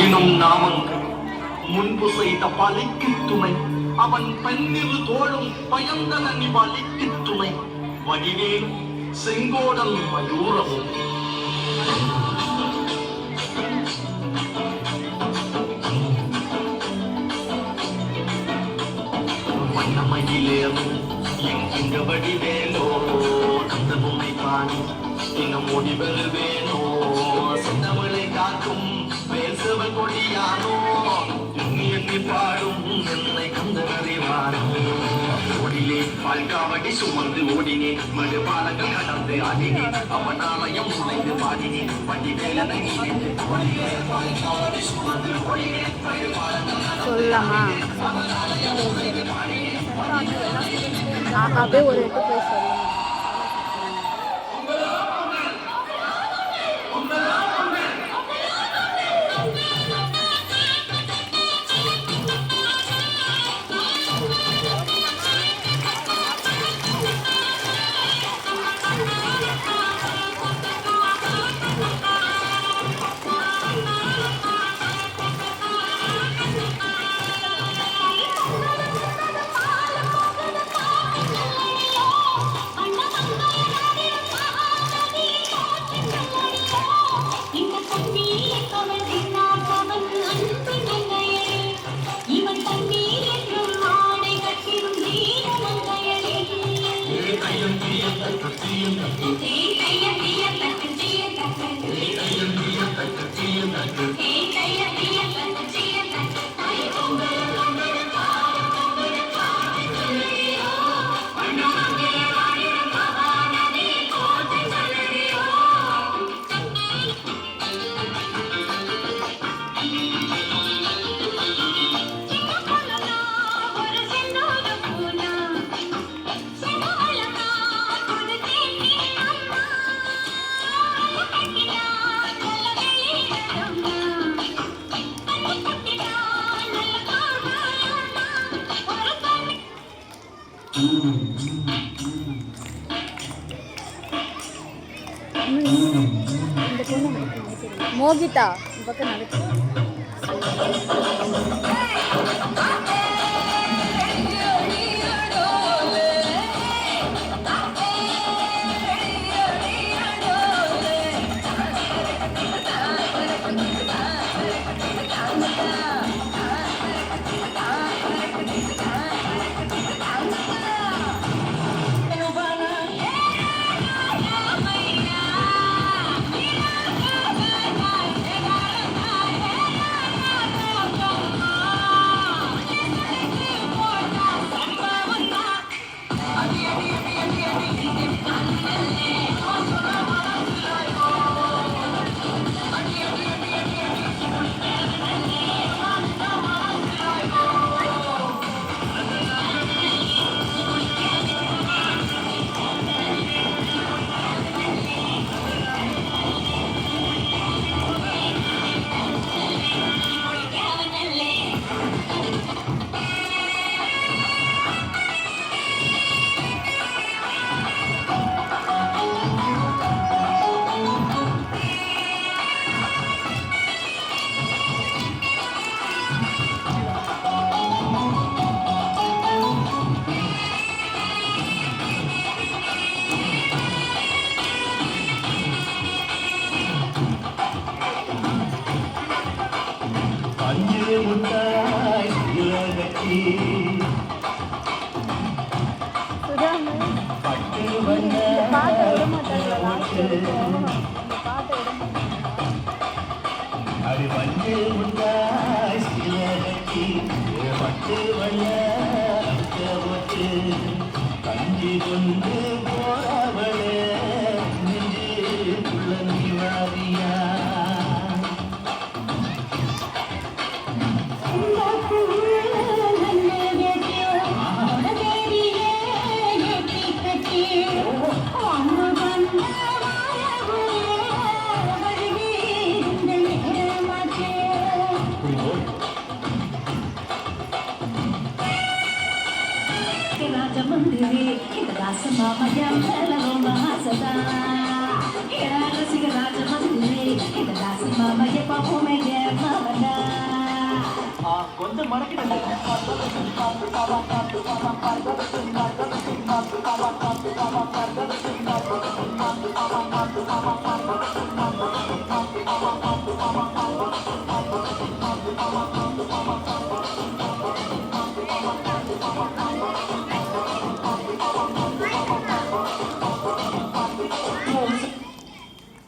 சொல்லினும் நாமங்கள் முன்பு செய்த பலிக்கு துணை அவன் பெண்ணிரு தோளும் பயந்தனி பலிக்கு துணை வடிவேலும் செங்கோடன் மயூரமும் வண்ணமயிலேனும் எங்கிங்க வடிவேலோ அந்த பொம்மை பாணி இன்னும் ஓடி வருவேனோ சின்னவளை காக்கும் பேசுவல் கொடியானோ எண்ணி எண்ணி பாடும் என்னை கந்தறிவானோ ஓடிலே பால்காவடி சுமந்து ஓடினேன் மறு பாலங்கள் கடந்து ஆடினேன் அவன் ஆலயம் நுழைந்து பாடினேன் வண்டி வேலனை நினைத்து ஓடிலே பால்காவடி சுமந்து ஓடினேன் மறு பாலங்கள் சொல்லலாமா? அப்படியே ஒரு 8 போய் சொல்லலாம். மோகிதா பக்கம் நடக்கு. கஞ்சி கொண்டு போறவளே நிவாரியா Mandiri, kita rasa mama yang hello mahasada. Kita rasa raja mandiri, kita rasa mama yang papu mege mama. மணக்கிடுங்க